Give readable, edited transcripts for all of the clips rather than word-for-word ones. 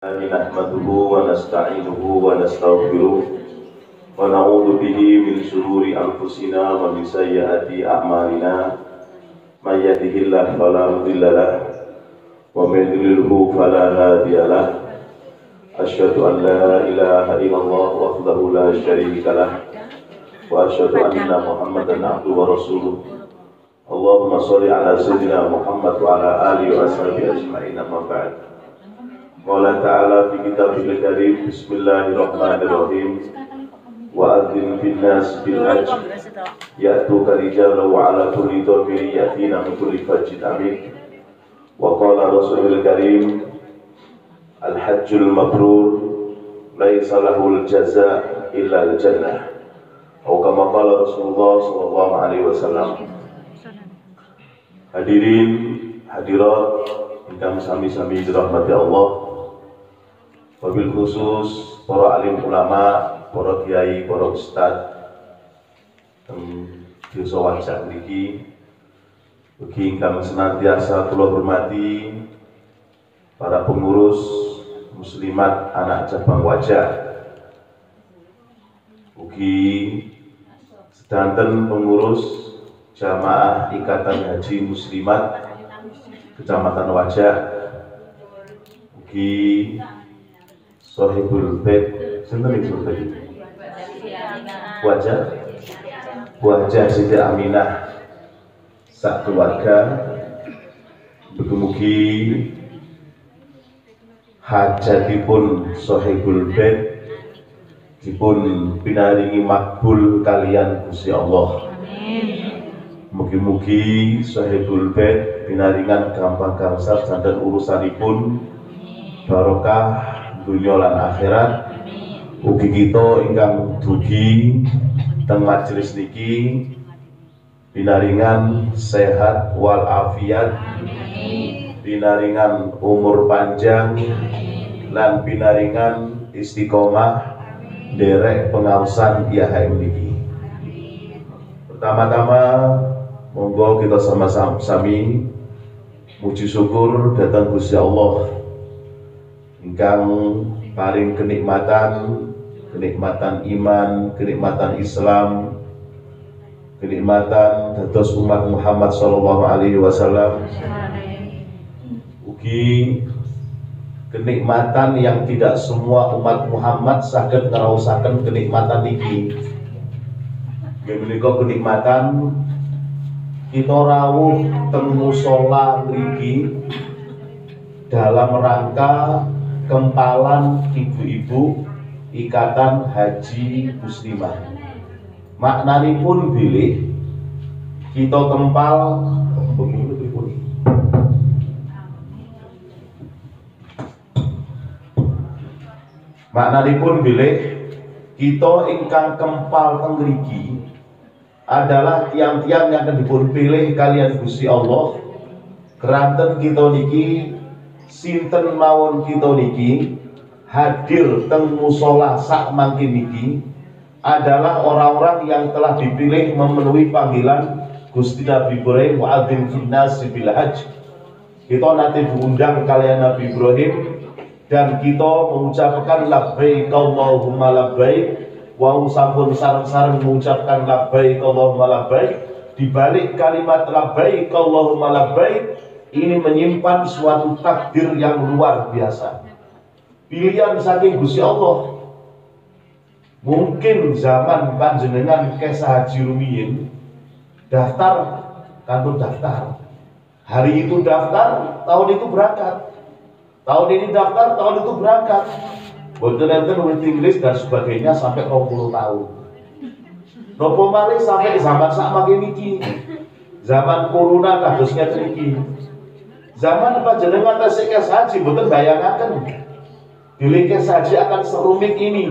نحمده ونستعينه ونستغفره ونعوذ به من شرور أنفسنا ومن سيئات أعمالنا من يهده الله فلا مضل له ومن يضلله فلا هادي له أشهد أن لا إله إلا الله وحده لا شريك له وأشهد أن محمدا عبده ورسوله اللهم صل على سيدنا محمد وعلى آله وصحبه أجمعين أما بعد قال تعالى في كتابه الكريم بسم الله الرحمن الرحيم وأذن في الناس بالحج يأتوك رجالا وعلى كل ضمير يأتينا من كل فج عميق وقال رسول الكريم الحج المبرور ليس له الجزاء إلا الجنة atau kama qala Rasulullah sallallahu alaihi wasallam. Hadirin hadirat ingkang sami-sami dirahmati Allah, wabil khusus para alim ulama, para kiai, para ustad teng desa Wajak niki, ugi ingkang senantiasa kula hormati para pengurus muslimat anak cabang Wajak, ugi sedanten pengurus jamaah Ikatan Haji Muslimat Kecamatan Wajak, ugi Sohibul Bait sinten iki tadi Wajah Siti Aminah sak keluarga, mugi-mugi hajatipun Sohibul Bait dipun pinaringi makbul kalian Gusti Allah. Mugi-mugi Sohibul Bait pinaringan gampang gangsal dan urusanipun barokah dunya lan akhirat. Ugi kita ingkang dugi teng majelis niki pinaringan sehat wal afiat, pinaringan umur panjang lan pinaringan istiqomah derek pengawasan IAHM niki. Pertama-tama monggo kita sama-sami muji syukur datang Gusti Allah ingkang paring kenikmatan iman, kenikmatan Islam, kenikmatan dados umat Muhammad sallallahu alaihi wasallam, ugi kenikmatan yang tidak semua umat Muhammad saged ngraosaken kenikmatan niki. Menika kenikmatan kita rawuh teng musala mriki dalam rangka kempalan ibu-ibu Ikatan Haji Muslimah. Maknanipun bilih kita kempal maknanipun bilih kita ingkang kempal teng mriki adalah tiang-tiang yang akan dipun pilih kalian Gusti Allah. Keranten kita niki sinten mawon kita niki hadir teng musala sak mangkin niki adalah orang-orang yang telah dipilih memenuhi panggilan Gusti Nabi Ibrahim wa'adzim finnas bil hajj. Kita nanti diundang kalian Nabi Ibrahim dan kita mengucapkan labbaik Allahumma labbaik. Wau sampun sareng-sareng mengucapkan labbaik Allahumma labbaik. Di balik kalimat labbaik Allahumma labbaik ini menyimpan suatu takdir yang luar biasa. Pilihan saking Gusti Allah. Mungkin zaman panjenengan Kesah Haji rumiyin daftar kantor daftar. Hari itu daftar, tahun itu berangkat. Tahun ini daftar, tahun itu berangkat. Boten enten waiting list dan sebagainya sampai 20 tahun. Nopo malih sampai zaman sakmangke niki. Zaman corona kadosnya niki. Zaman panjenengan tasih Kesah Haji boten bayangaken. Bilih Kesah Haji akan serumit ini,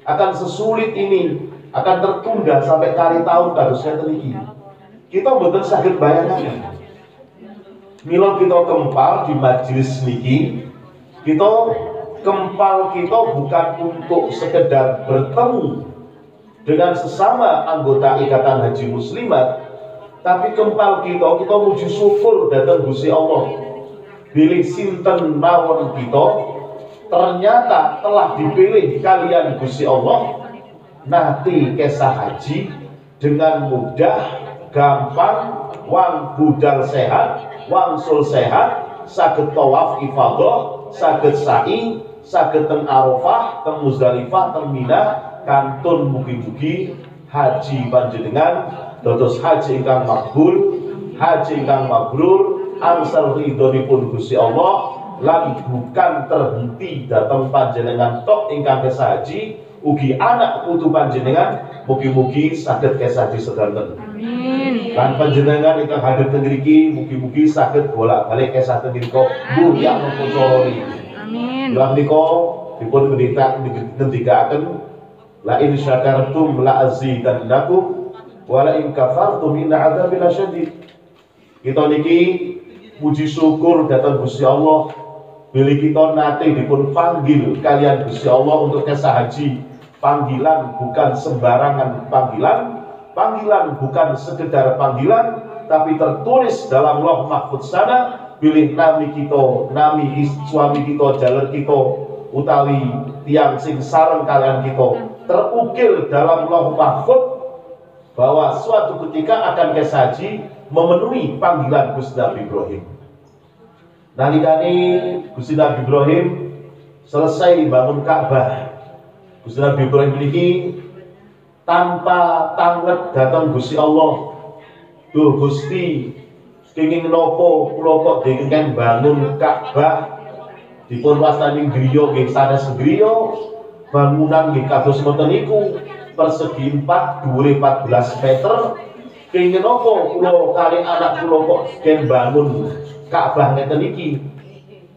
akan sesulit ini, akan tertunda sampai kali tahun kadosnya niki. Kita boten saged bayangaken. Mila kita kempal di majelis niki, kita kempal kita bukan untuk sekedar bertemu dengan sesama anggota Ikatan Haji Muslimat, tapi kempal kita muji syukur datang Gusti Allah. Bilih sinten mawon kita ternyata telah dipilih kalian Gusti Allah nanti kesah haji dengan mudah, gampang, wang budal sehat, wangsul sehat, saged tawaf ifadah, saged sa'i, saged teng Arafah, teng Muzdalifah, teng Mina, kantun mugi-mugi haji panjenengan dados haji ingkang makbul, haji ingkang mabrur, angsal ridhonipun Gusti Allah, lan bukan terhenti datang panjenengan tok ingkang kesah haji, ugi anak putu panjenengan mugi-mugi saged kesah haji sedanten. Amin. Lan panjenengan ingkang hadir teng mriki mugi-mugi saged bolak-balik kesah teng mriku mulyang napa carane. Amin. Lan menika dipun ngendikaken la in syakartum la azidannakum wa la in kafartum inna adzabi lasyadid. Kita niki puji syukur dhateng Gusti Allah bila kita nate dipun panggil kalian Gusti Allah untuk kesah haji. Panggilan bukan sembarangan panggilan, panggilan bukan sekedar panggilan, tapi tertulis dalam Lauh Mahfuz sana bilih nami kita, nami suami kita, jaler kita, utawi tiang sing sareng kalian kita, terukir dalam Lauh Mahfuz bahwa suatu ketika akan kesah haji memenuhi panggilan Gusti Nabi Ibrahim. Nalikane Gusti Nabi Ibrahim selesai bangun Ka'bah, Gusti Nabi Ibrahim ini tanpa tanglet datang Gusti Allah. Duh Gusti, kenging nopo kula kok dingin bangun Ka'bah dipun wastani griya nggih sanes griya, bangunan nggih kados ngoten niku, persegi 4, dhuwure 14 meter. Kenging nopo kula kali anak kula kok den bangun Ka'bah ngeten iki.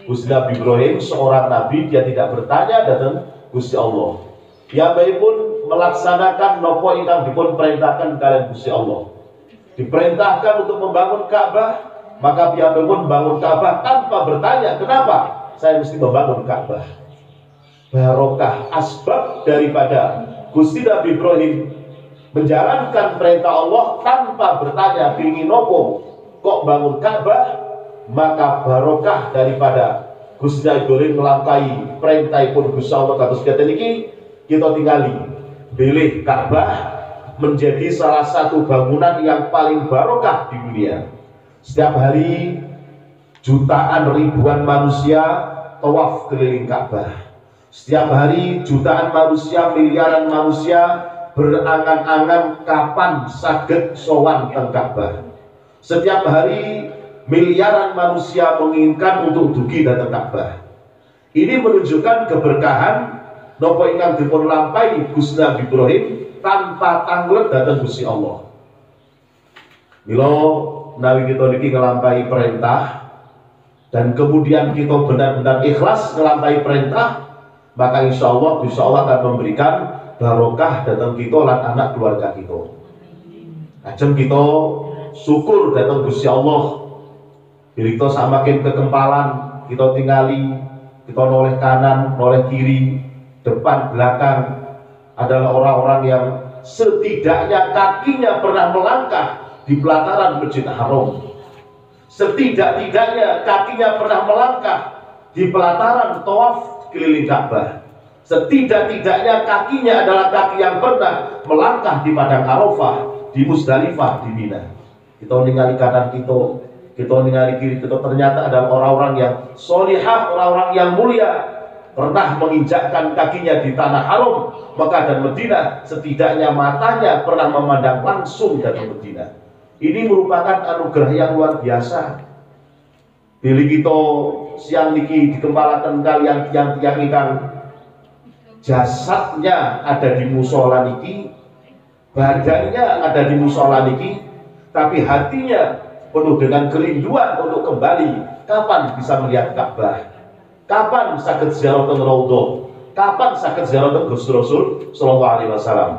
Gusti Nabi Ibrahim seorang nabi, dia tidak bertanya datang Gusti Allah. Ya pun melaksanakan nopo ingkang dipun perintahkan kalian Gusti Allah. Diperintahkan untuk membangun Ka'bah, maka dia pun bangun Ka'bah tanpa bertanya kenapa saya mesti membangun Ka'bah. Barokah asbab daripada Gusti Nabi Ibrahim menjalankan perintah Allah tanpa bertanya pingin nopo kok bangun Ka'bah, maka barokah daripada Gusti Nabi Ibrahim melampaui perintah pun Gusti Allah kados kata niki. Kita tinggali pilih Ka'bah menjadi salah satu bangunan yang paling barokah di dunia. Setiap hari jutaan ribuan manusia tawaf keliling Ka'bah. Setiap hari jutaan manusia, miliaran manusia berangan-angan kapan saged sowan teng Ka'bah. Setiap hari miliaran manusia menginginkan untuk dugi datang Ka'bah. Ini menunjukkan keberkahan nopo ingkang dipun lampahi Gusti Nabi Ibrahim tanpa tanglet datang Gusti Allah. Mila nawi kita niki nglampahi perintah dan kemudian kita benar-benar ikhlas nglampahi perintah, maka insya Allah akan memberikan barokah datang kita lan anak keluarga kita. Ajeng kita syukur datang Gusti Allah. Bila kita samakin kekempalan, kita tinggali, kita noleh kanan, noleh kiri, depan, belakang, adalah orang-orang yang setidaknya kakinya pernah melangkah di pelataran Masjid Haram. Setidak-tidaknya kakinya pernah melangkah di pelataran tawaf keliling Ka'bah. Setidak-tidaknya kakinya adalah kaki yang pernah melangkah di padang Arafah, di Muzdalifah, di Mina. Kita ningali kanan kita ningali kiri kita, ternyata adalah orang-orang yang solihah, orang-orang yang mulia, pernah menginjakkan kakinya di tanah haram Mekah dan Madinah, setidaknya matanya pernah memandang langsung dari Madinah. Ini merupakan anugerah yang luar biasa. Bila kita siang niki dikempalaken kalian tiang-tiang ingkang jasadnya ada di musola niki, badannya ada di musola niki, tapi hatinya penuh dengan kerinduan untuk kembali. Kapan bisa melihat Ka'bah? Kapan sakit ziarah teng Raudhah? Kapan sakit ziarah teng Gusti Rasul sallallahu alaihi wasallam?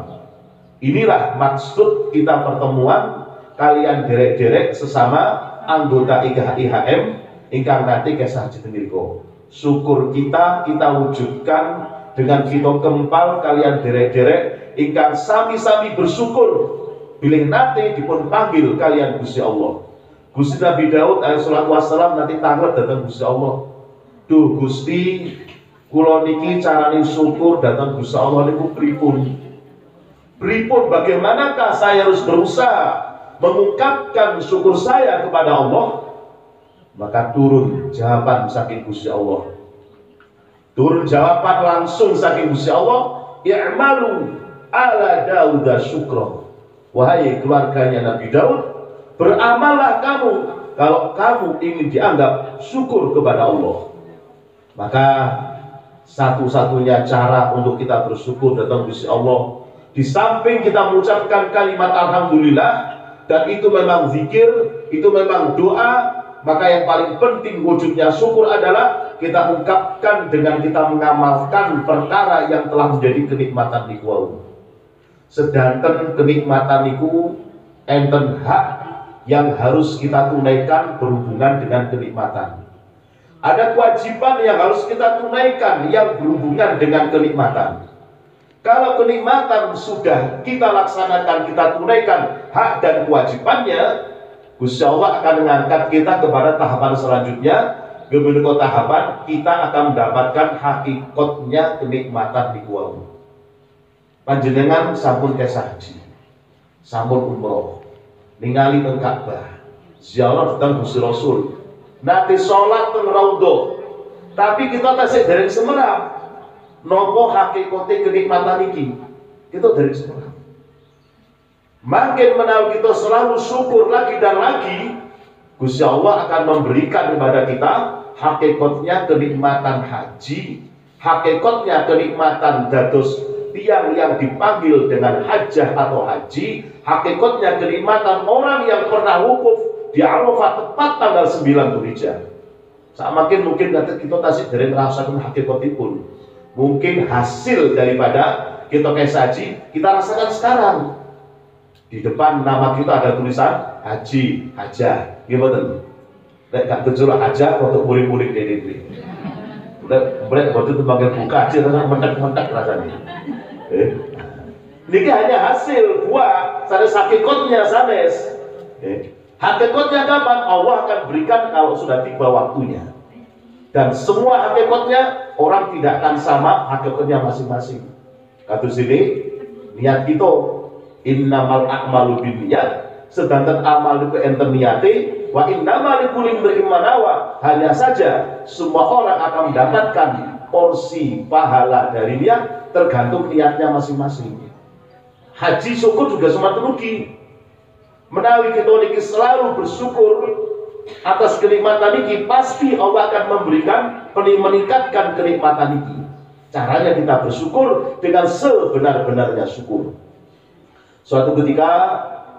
Inilah maksud kita pertemuan kalian derek-derek sesama anggota IHM ingkang nanti kesah haji mriku. Syukur kita wujudkan dengan kita kempal kalian derek-derek ingkang sami-sami bersyukur bilih nanti dipun panggil kalian Gusti Allah. Gusti Nabi Daud alaihi wassalam nanti tanglet datang Gusti Allah. Duh Gusti, Kula niki carane syukur datang Gusti Allah niku pripun? Pripun bagaimanakah saya harus berusaha mengungkapkan syukur saya kepada Allah? Maka turun jawaban saking Gusti Allah. Turun jawaban langsung saking Gusti Allah, i'malu ala Daud syukra. Wahai keluarganya Nabi Daud, beramallah kamu kalau kamu ingin dianggap syukur kepada Allah. Maka satu-satunya cara untuk kita bersyukur datang Gusti Allah, di samping kita mengucapkan kalimat alhamdulillah, dan itu memang zikir, itu memang doa, maka yang paling penting wujudnya syukur adalah kita ungkapkan dengan kita mengamalkan perkara yang telah menjadi kenikmatan niku. Sedangkan kenikmatan niku enten hak yang harus kita tunaikan berhubungan dengan kenikmatan. Ada kewajiban yang harus kita tunaikan yang berhubungan dengan kenikmatan. Kalau kenikmatan sudah kita laksanakan, kita tunaikan hak dan kewajibannya, Gusti Allah akan mengangkat kita kepada tahapan selanjutnya. Kemudian tahapan kita akan mendapatkan hakikatnya kenikmatan di kuau. Panjenengan sampun kesah haji, sampun umroh, ningali teng Ka'bah, ziarah teng Gusti Rasul, nanti sholat teng Raudhah, tapi kita tasik dereng semerap. Nopo hakikate kenikmatan iki? Kita dereng semerap. Makin menawi kita selalu syukur lagi dan lagi, Gusti Allah akan memberikan kepada kita hakikatnya kenikmatan haji, hakikatnya kenikmatan dados tiang yang dipanggil dengan hajjah atau haji, hakikatnya kenikmatan orang yang pernah wukuf di Arafah tepat tanggal 9 Dzulhijjah. Samakin mungkin nanti kita tasik dereng rasakan hakikatipun. Mungkin hasil daripada kita kayak haji kita rasakan sekarang. Di depan nama kita ada tulisan haji, hajah, gimana? Lek gak terjula hajah untuk murid-murid ini. Lek waktu itu panggil buka aja, dengan mentek-mentek rasanya. Ini hanya hasil buah, sanes hakikatnya sanes. Hakikatnya kapan? Allah akan berikan kalau sudah tiba waktunya. Dan semua hakikatnya orang tidak akan sama hakikatnya masing-masing. Kata sini niat kita innamal a'malu binniyat, sedangkan amal itu enten niate, wa innamal likulli imrin ma nawa. Hanya saja semua orang akan mendapatkan porsi pahala dari niat tergantung niatnya masing-masing. Haji syukur juga semangat rugi. Menawi kita niki selalu bersyukur atas kenikmatan ini, pasti Allah akan memberikan meningkatkan kenikmatan ini. Caranya kita bersyukur dengan sebenar-benarnya syukur. Suatu ketika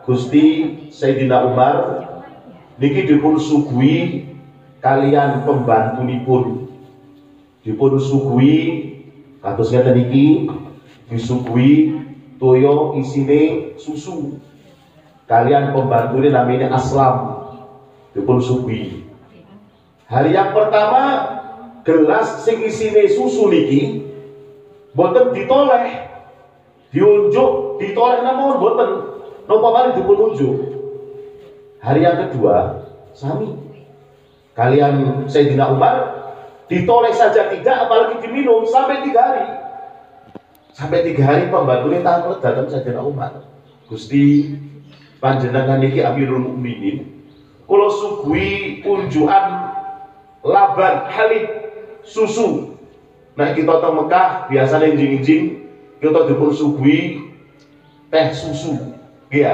Gusti Sayyidina Umar niki dipun suguhi kalian pembantunipun, dipun suguhi kados ngeten niki, disuguhi toyo isine susu. Kalian pembantune namanya Aslam, dipun suguhi. Hari yang pertama gelas sing isine susu niki boten ditoleh, diunjuk, ditoleh namun boten napa malih dipun unjuk. Hari yang kedua sami kalian Sayyidina Umar ditoleh saja tidak, apalagi diminum sampai 3 hari. Sampai 3 hari pembantunya tanglet datang Sayyidina Umar. Gusti panjenengan niki Amirul Mukminin, kula suguhi unjukan laban halib susu. Nah kita teng Mekah biasanya injing-injing kita dipun suguhi teh susu. Iya.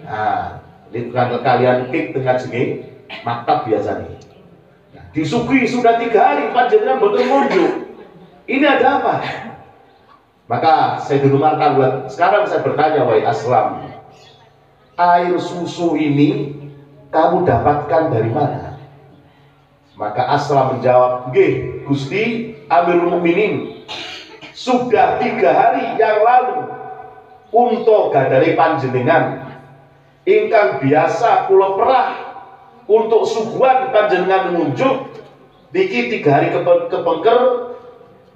Nah, ini kan kalian kik tengah jenenge maktab biasanya. Nah, disuguhi sudah 3 hari panjenengan boten ngunjuk. Ini ada apa? Maka saya di rumah tangga. Sekarang saya bertanya, wahai Aslam, air susu ini kamu dapatkan dari mana? Maka Aslam menjawab, nggih Gusti Amirul Mukminin, sudah 3 hari yang lalu untuk gadari panjenengan ingkang biasa kula perah untuk suguhan panjenengan ngunjuk niki 3 hari kepengker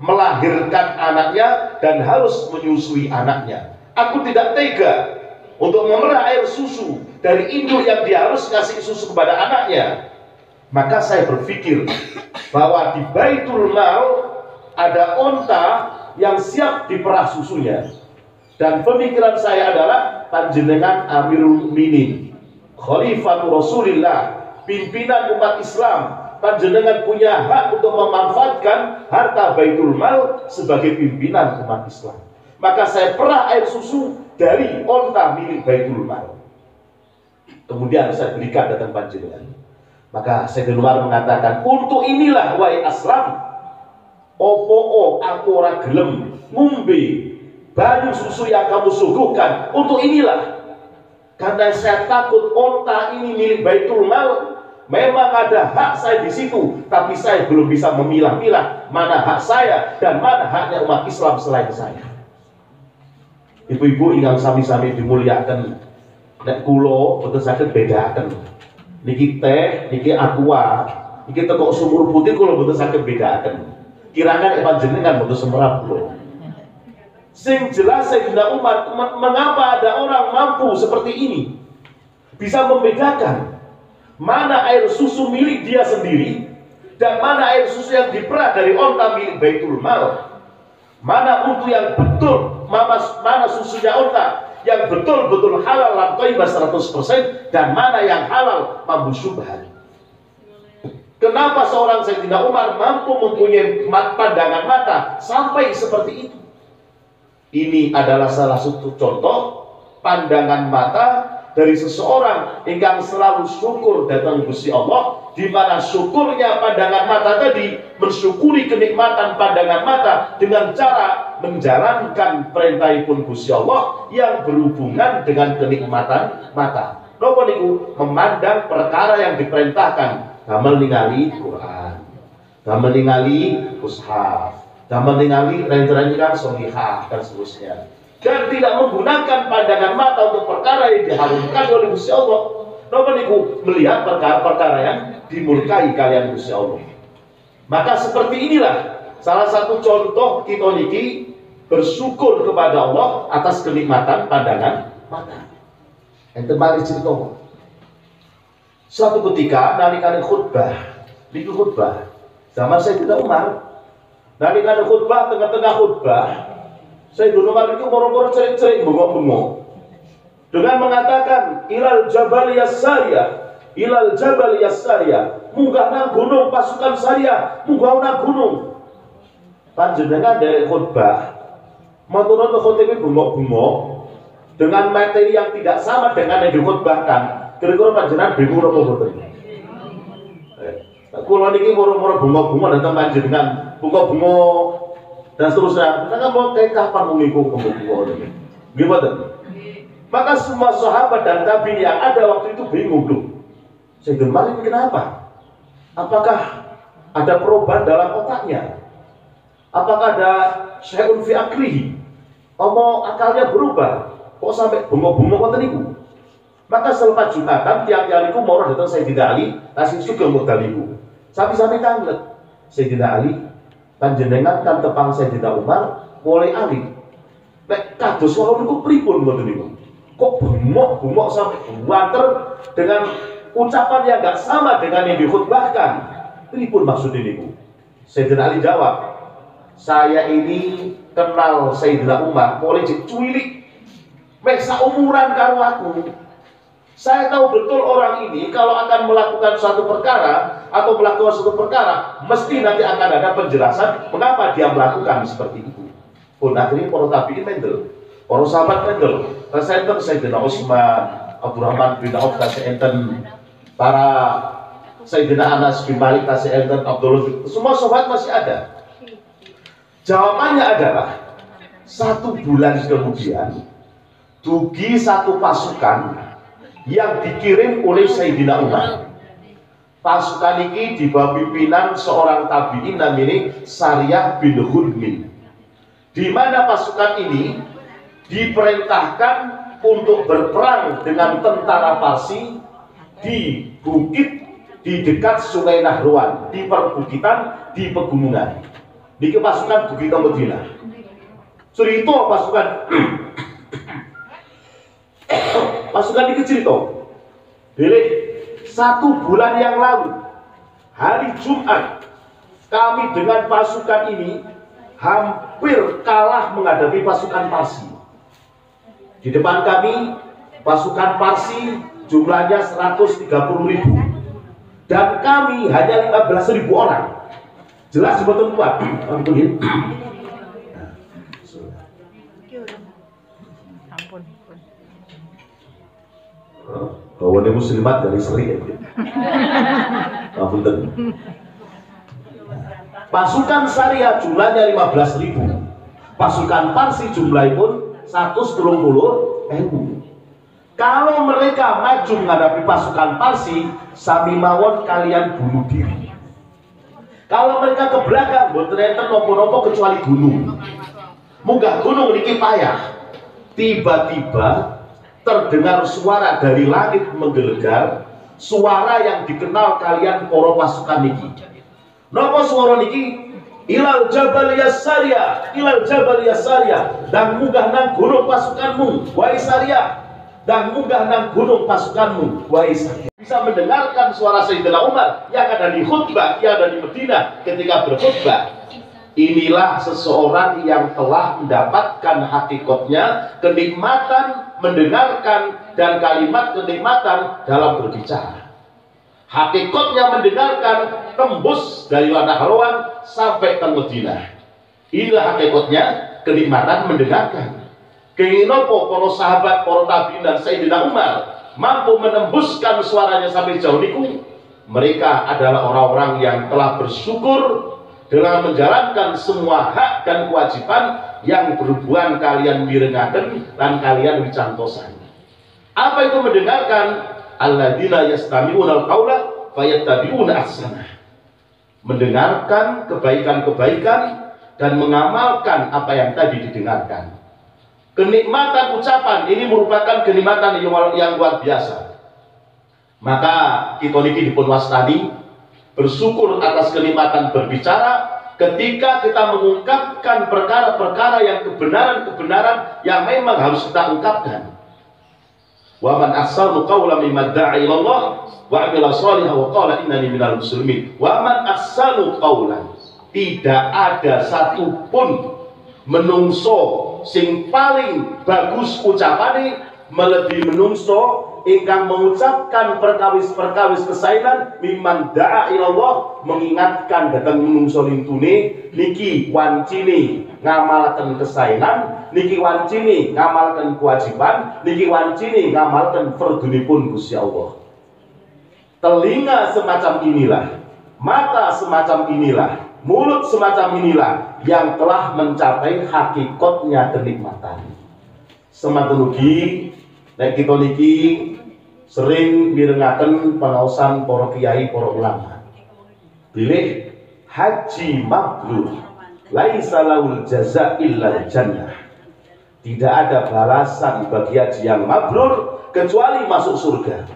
melahirkan anaknya dan harus menyusui anaknya. Aku tidak tega untuk memerah air susu dari induk yang dia harus kasih susu kepada anaknya. Maka saya berpikir bahwa di Baitul Mal ada onta yang siap diperah susunya. Dan pemikiran saya adalah panjenengan Amirul Mukminin, Khalifatul Rasulillah, pimpinan umat Islam. Panjenengan punya hak untuk memanfaatkan harta Baitul Mal sebagai pimpinan umat Islam. Maka saya perah air susu dari onta milik Baitul Mal. Kemudian saya berikan datang panjenengan. Maka Sayyidina Umar mengatakan, untuk inilah wahai Aslam, opo aku ora gelem ngombe banyu susu yang kamu suguhkan. Untuk inilah, karena saya takut onta ini milik Baitul Mal. Memang ada hak saya di situ, tapi saya belum bisa memilah-milah mana hak saya dan mana haknya umat Islam selain saya. Ibu-ibu ingkang sami-sami dimuliakan, nek kula boten saged bedaken. Niki teh, niki aqua, niki teko sumur putih kula boten saged bedaken. Kiranya panjenengan boten semerap kula. Sing jelas Sayyidina Umar, mengapa ada orang mampu seperti ini bisa membedakan mana air susu milik dia sendiri dan mana air susu yang diperah dari onta milik Baitul Mal. Mana untuk yang betul, mana susunya onta yang betul-betul halal lan thayyibah 100% dan mana yang halal mambu syubhat. Kenapa seorang Sayyidina Umar mampu mempunyai pandangan mata sampai seperti itu? Ini adalah salah satu contoh pandangan mata dari seseorang yang selalu syukur datang Gusti Allah, di mana syukurnya pandangan mata tadi mensyukuri kenikmatan pandangan mata dengan cara menjalankan perintahipun Gusti Allah yang berhubungan dengan kenikmatan mata. Napa niku? Memandang perkara yang diperintahkan, damel ningali Quran, damel ningali mushaf, damel ningali renteran sholihah dan seterusnya. Dan tidak menggunakan pandangan mata untuk perkara yang diharumkan oleh Gusti Allah. Napa niku? Melihat perkara-perkara yang dimurkai kalian Gusti Allah. Maka seperti inilah salah satu contoh kita niki bersyukur kepada Allah atas kenikmatan pandangan mata. Enten mari cerita. Suatu ketika nalikane khutbah, niku khutbah zaman Sayyidina Umar. Nalikane khutbah, tengah-tengah khutbah, Sayyidina Umar itu moro-moro cerik-cerik bengok-bengok dengan mengatakan ilal jabal yassariya, ilal jabal yassariya, munggah nang gunung pasukan Syariah, munggah nang gunung. Panjenengan dari khutbah menurut khutbah bengok-bengok dengan materi yang tidak sama dengan yang dikhutbahkan. Kira-kira panjenengan bingung apa mboten? Kula niki moro-moro bengok-bengok datang panjenengan bengok-bengok dan seterusnya. Kita mau kayak kapan mengiku pembukuan ini? Gimana? Maka semua sahabat dan tabi'in yang ada waktu itu bingung tuh. Sayyidina Umar ini kenapa? Apakah ada perubahan dalam otaknya? Apakah ada syai'un fi aklihi? Akalnya berubah? Kok sampai bengok-bengok ngoten niku? Maka selepas Jumatan tiang-tiang niku moro datang Sayyidina Ali, tasih sugeng modal niku. Sami-sami tanglet. Sayyidina Ali panjenengan kan tepang Sayyidina Umar mulai alih. Nek kados wau niku pripun ngoten niku? Kok bengok-bengok sampai banter dengan ucapan yang enggak sama dengan yang dikhutbahkan. Pripun maksud niku? Sayyidina Ali jawab, saya ini kenal Sayyidina Umar mulai cilik. Mek saumuran karo aku. Saya tahu betul orang ini kalau akan melakukan suatu perkara atau melakukan suatu perkara, mesti nanti akan ada penjelasan mengapa dia melakukan seperti itu. Pun akhirnya para tabi'in mendel, para sahabat mendel. Tasih enten Sayyidina Utsman, Abdurrahman bin Auf, tasih enten para Sayyidina Anas bin Malik, tasih enten Abdullah. Semua sahabat masih ada. Jawabannya adalah 1 bulan kemudian, dugi satu pasukan yang dikirim oleh Sayyidina Umar. Pasukan ini di bawah pimpinan seorang tabi'in namanya Sariyah bin Hudmin, di mana pasukan ini diperintahkan untuk berperang dengan tentara Parsi di bukit di dekat Sungai Nahruan, di perbukitan, di pegunungan. Di pasukan Bukit Madinah. Cerita pasukan ini cerita. Pilih 1 bulan yang lalu, hari Jumat, kami dengan pasukan ini hampir kalah menghadapi pasukan Parsi. Di depan kami pasukan Parsi jumlahnya 130.000 dan kami hanya 15.000 orang. Jelas betul kuat. Ampun ya. Ampun. Bahwa dia muslimat dari seri ya. Ampun. Pasukan Syariah jumlahnya 15.000. Pasukan Parsi jumlahnya pun 130.000. Kalau mereka maju menghadapi pasukan Parsi, sami mawon kalian bunuh diri. Kalau mereka ke belakang, boten enten nopo-nopo kecuali gunung. Munggah gunung niki payah. Tiba-tiba terdengar suara dari langit menggelegar, suara yang dikenal kalian para pasukan niki. Napa suara niki? Ilal jabal yasaria, ilal jabal yasaria, dan munggah nang gunung pasukanmu, wahai Saria. Dan munggah nang gunung pasukanmu, wahai Saria. Bisa mendengarkan suara Sayyidina Umar yang ada di khutbah, yang ada di Madinah ketika berkhutbah. Inilah seseorang yang telah mendapatkan hakikatnya, kenikmatan mendengarkan dan kalimat kenikmatan dalam berbicara. Hakikatnya mendengarkan tembus dari Nahrawan sampai ke Madinah. Inilah hakikatnya kenikmatan mendengarkan. Kenginopo para sahabat, para tabi'in dan Sayyidina Umar mampu menembuskan suaranya sampai jauh niku. Mereka adalah orang-orang yang telah bersyukur dengan menjalankan semua hak dan kewajiban yang berhubungan kalian mirengaken dan kalian wicantosan. Apa itu mendengarkan? Alladzina yastami'una al-qaula fayattabi'una ahsanah. Mendengarkan kebaikan-kebaikan dan mengamalkan apa yang tadi didengarkan. Kenikmatan ucapan ini merupakan kenikmatan yang luar biasa. Maka kita niki dipun wastani bersyukur atas kenikmatan berbicara ketika kita mengungkapkan perkara-perkara yang kebenaran-kebenaran yang memang harus kita ungkapkan. Wa man ahsanu qawlan mimman da'a ila Allah wa 'amila shalihan wa qala innani minal muslimin. Wa man ahsanu qawlan, tidak ada satupun menungso sing paling bagus ucapane melebihi menungso ingkang mengucapkan perkawis-perkawis kesainan mimman da'a ilallah, mengingatkan datang menungso lintune niki wancine ngamalaken kesainan, niki wancine ngamalken kewajiban, niki wancine ngamalken fardhunipun Gusti Allah. Telinga semacam inilah, mata semacam inilah, mulut semacam inilah yang telah mencapai hakikatnya kenikmatan. Semanten ugi nek kita niki sering mirengaken pangaosan para kiai, para ulama. Bilih haji mabrur laisa laul jaza illal jannah. Tidak ada balasan bagi haji yang mabrur kecuali masuk surga.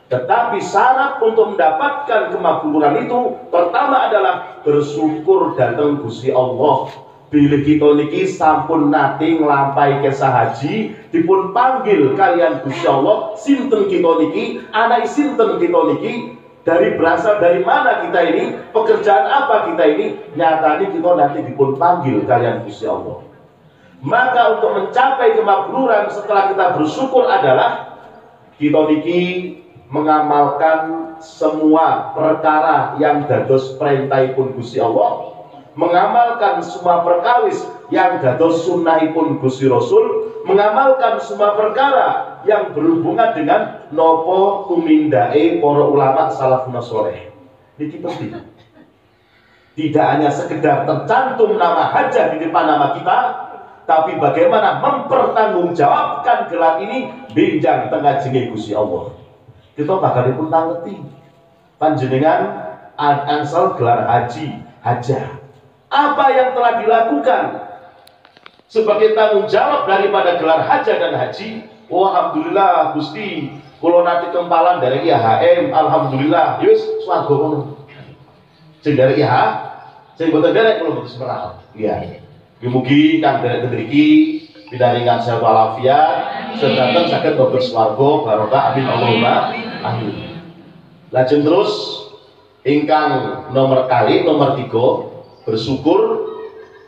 Tetapi syarat untuk mendapatkan kemakburan itu pertama adalah bersyukur datang Gusti Allah. Bila kita niki sampun nate nglampahi kisah haji, dipun panggil kalian Gusti Allah, sinten kita niki, anak sinten kita niki, berasal dari mana kita ini, pekerjaan apa kita ini, nyatanya kita nanti dipun panggil kalian Gusti Allah. Maka untuk mencapai kemakburan setelah kita bersyukur adalah kita niki mengamalkan semua perkara yang dados perintahipun Gusti Allah, mengamalkan semua perkawis yang dados sunnahipun Gusti Rasul, mengamalkan semua perkara yang berhubungan dengan nopo tumindae para ulama salafun saleh. Niki penting. Tidak hanya sekedar tercantum nama hajah di depan nama kita, tapi bagaimana mempertanggungjawabkan gelar ini benjang tengah jenenge Gusti Allah. Kita bakal dipun tangeti panjenengan angsal gelar haji, hajah. Apa yang telah dilakukan sebagai tanggung jawab daripada gelar hajah dan haji? Oh, alhamdulillah Gusti, kula nate kempalan dari IHM, alhamdulillah. Yus swarga ngono. Sing dari IH, sing boten derek kula boten semerah. Iya. Mugi kang derek mriki pinaringan sehat walafiat, sedanten saged mlebu swarga barokah amin Allahumma amin. Lajeng terus ingkang nomor 3 bersyukur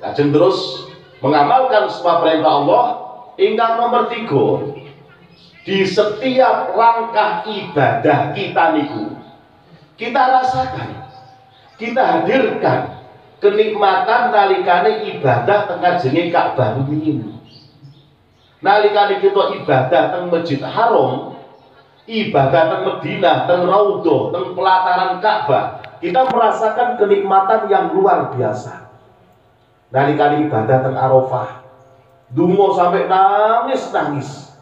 Lajeng terus mengamalkan semua perintah Allah. Ingkang nomor 3, di setiap langkah ibadah kita niku kita rasakan, kita hadirkan kenikmatan nalikane ibadah tengah jenenge Ka'bah rumiyin. Nalikane kita ibadah teng Masjid Haram, ibadah teng Madinah, teng Raudhah, teng pelataran Ka'bah, kita merasakan kenikmatan yang luar biasa. Nalikane ibadah teng Arafah, dungo sampai nangis-nangis.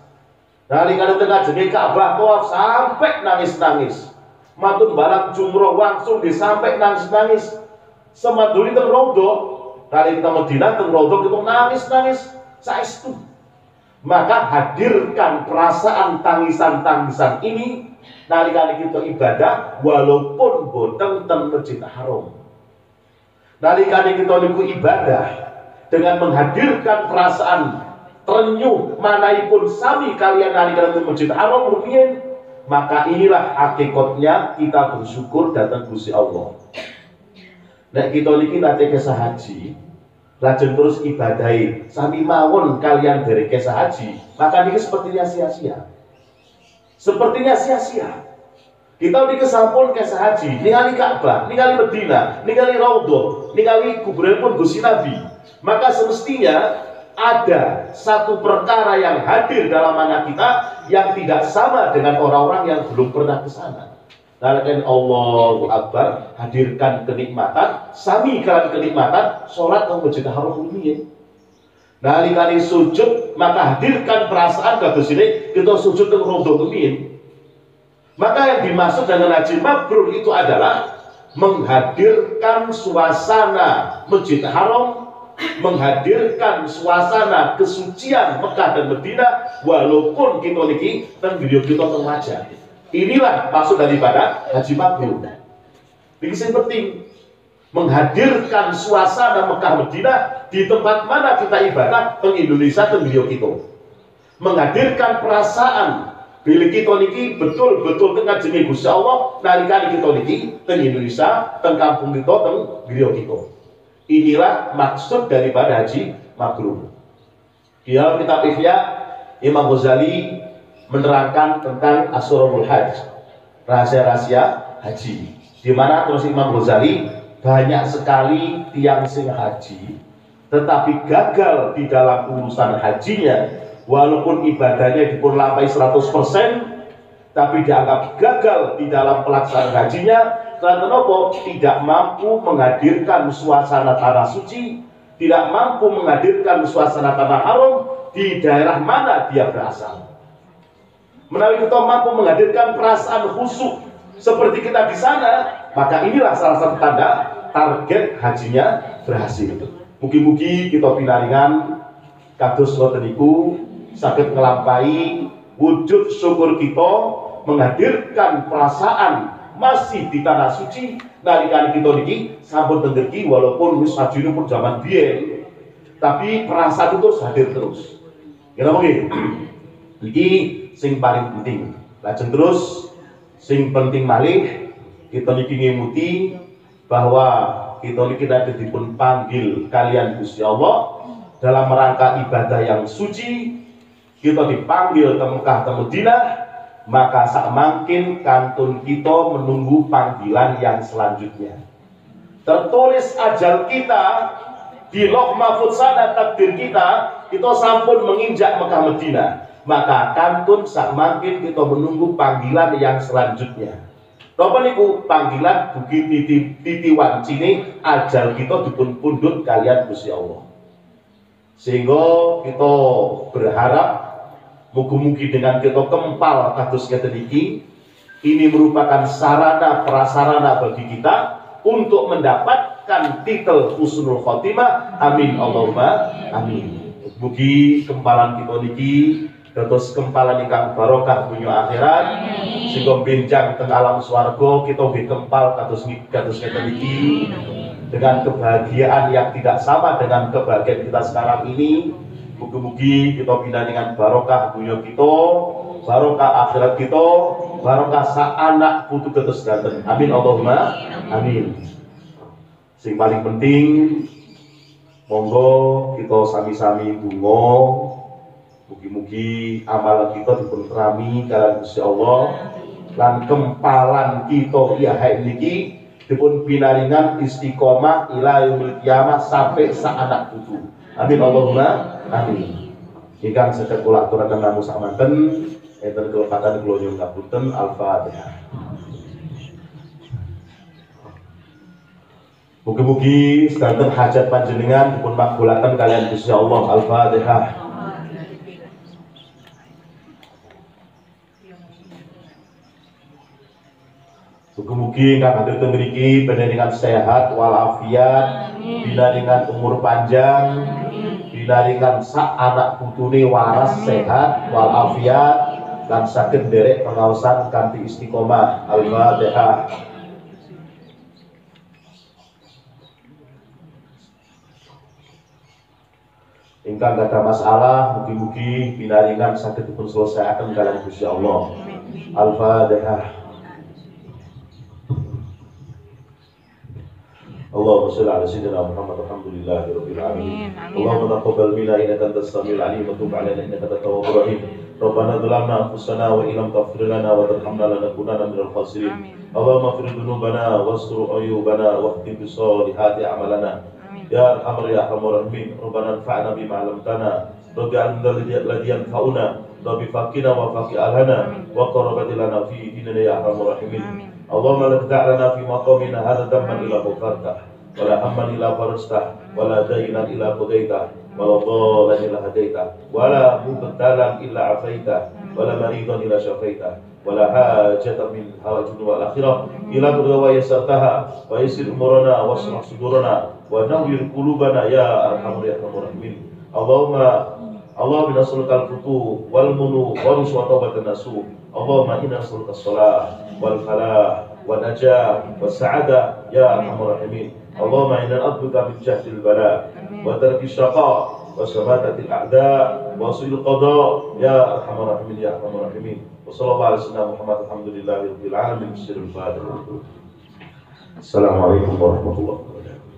Nalikane tengah jenenge Ka'bah tawaf sampai nangis-nangis. Matun barang jumroh langsung disampai nangis-nangis. Semaduli teng Raudhah, kali kita Madinah teng Raudhah kita nangis-nangis saestu. Maka hadirkan perasaan tangisan-tangisan ini nalikane kita ibadah walaupun boten teng Masjid Haram. Nalikane kita niku ibadah dengan menghadirkan perasaan terenyuh manaipun sami kalian nalikane teng Masjid Haram rumiyin, maka inilah hakikatnya kita bersyukur datang Gusti Allah. Nek kita niki nate kesah haji, lajeng terus ibadahi sami mawon kalian dari kesah haji, maka niki sepertinya sia-sia. Sepertinya sia-sia. Kita niki sampun kesah haji, ningali Ka'bah, ningali Madinah, ningali Raudhah, ningali kuburanipun Gusti Nabi. Maka semestinya ada satu perkara yang hadir dalam anak kita yang tidak sama dengan orang-orang yang belum pernah ke sana. Nalika Allahu Akbar, hadirkan kenikmatan, sami kan kenikmatan sholat nang Masjid Haram rumiyin. Nalika sujud, maka hadirkan perasaan kados ini kita sujud nang Raudhah rumiyin. Maka yang dimaksud dengan haji mabrur itu adalah menghadirkan suasana Masjid Haram, menghadirkan suasana kesucian Mekah dan Madinah walaupun kita niki teng video kita teng wajah. Inilah maksud daripada haji mabrur. Ini yang penting, menghadirkan suasana Mekah Madinah di tempat mana kita ibadah teng Indonesia teng video kita. Menghadirkan perasaan bila kita niki betul-betul tengah jenenge Gusti Allah nalikane kita niki teng Indonesia, teng kampung kita, teng video kita. Inilah maksud daripada haji mabrur. Di dalam kitab Ihya, Imam Ghazali menerangkan tentang Asrarul Hajj, rahasia-rahasia haji. Di mana terus Imam Ghazali banyak sekali tiang sing haji, tetapi gagal di dalam urusan hajinya. Walaupun ibadahnya dipurlampai 100%, tapi dianggap gagal di dalam pelaksanaan hajinya. Karena apa? Tidak mampu menghadirkan suasana tanah suci, tidak mampu menghadirkan suasana tanah haram di daerah mana dia berasal. Menawi kita mampu menghadirkan perasaan khusyuk seperti kita di sana, maka inilah salah satu tanda target hajinya berhasil. Mugi-mugi kita pinaringan kados ngoten niku saged ngelampahi wujud syukur kita, menghadirkan perasaan masih di tanah suci nalika kita niki sampun tengergi walaupun wis hajine pun zaman biyen, tapi perasaan itu hadir terus. Kira mungkin iki sing paling penting. Lajeng terus sing penting malih kita niki ngemuti bahwa kita niki nanti dipun panggil kalian Gusti Allah dalam rangka ibadah yang suci. Kita dipanggil ke Mekah ke Madinah, maka sak mangkin kantun kita menunggu panggilan yang selanjutnya. Tertulis ajal kita di Lauh Mahfuz sana, takdir kita sampun menginjak Mekah Madinah, maka kantun sak mangkin kita menunggu panggilan yang selanjutnya. Napa niku panggilan bugi titi wancine ajal kita dipun pundhut kalian Gusti Allah. Sehingga kita berharap mugi-mugi dengan kita kempal kados ngeten iki, ini merupakan sarana prasarana bagi kita untuk mendapatkan titel husnul khotimah. Amin Allahumma amin. Mugi kempalan kita niki dados kempalan ingkang barokah dunya akhirat, sehingga benjang teng alam swarga kita nggih kempal kados ngeten iki dengan kebahagiaan yang tidak sama dengan kebahagiaan kita sekarang ini. Mugi-mugi kita pindah dengan barokah dunia kita, barokah akhirat kita, barokah sa anak putu tetes danten. Amin Allahumma amin. Sing paling penting Monggo kita sami-sami donga mugi-mugi amalan kita dipun rami kalian Gusti Allah lan kempalan kita iya niki dipun pinaringan istiqomah ila yaumil qiyamah sampai saanak putu. Amin Allahumma amin. Ingkang sedaya kula aturaken namung samanten enten kelepatan kula nyuwun ngapunten. Al-Fatihah. Mugi-mugi sedanten hajat panjenengan dipun makbulaken kalian Gusti Allah. Al-Fatihah. Mugi-mugi ingkang hadir teng mriki panjenengan sehat walafiat, pinaringan umur panjang, pinaringan sak anak putune waras sehat walafiat lan saged nderek pengaosan kanthi istiqomah. Al-Fatihah. Ingkang gada masalah mugi-mugi pinaringan saged dipun selesaiaken kalian Gusti Allah. Al-Fatihah. Allahumma shalli ala sayyidina Muhammad alhamdulillahirabbil alamin. Allahumma taqabbal minna innaka antas samiul alim wa tub alaina innaka antat tawwabur rahim. Rabbana zalamna anfusana wa illam taghfir lana wa tarhamna lanakunanna minal khasirin. Allahumma ighfir dhunubana wastur uyubana wahdi bi sholihati a'malana. Ya Arhamar ya Arhamar Rahimin. Rabbana anfa'na bima 'allamtana waj'alna alladhi yanfa'una rabbi faqina wa faqi alhana wa qarrabati lana fi dinina ya Arhamar Rahimin. Allahumma la ta'lana fi maqamina hadha dhamman ila ghafartah wa la hamman ila farastah wa la daynan ila qadaitah wa la dhalan ila hadaitah wa la mubtalan illa afaitah wa la maridan ila syafaitah wa la hajatan min hawajin wal akhirah ila wa yassartaha wa yassir umurana wa ashrah sudurana wa nawwir qulubana ya Arhamar ya Arhamar Rahimin. Allahumma nas'aluka al-futuh wal munu wa ruswa taubatan nasuh. Allahumma inna nas'aluka as-salah wal falah wa najah wa sa'adah ya Arhamar Rahimin. Allahumma inna na'udzuka min jahdil bala wa tarki syaqa wa sabatatil a'da wa su'il qada ya Arhamar Rahimin ya Arhamar Rahimin. Wa sallallahu alaihi wasallam Muhammad alhamdulillahirabbil alamin. Assalamualaikum warahmatullahi wabarakatuh.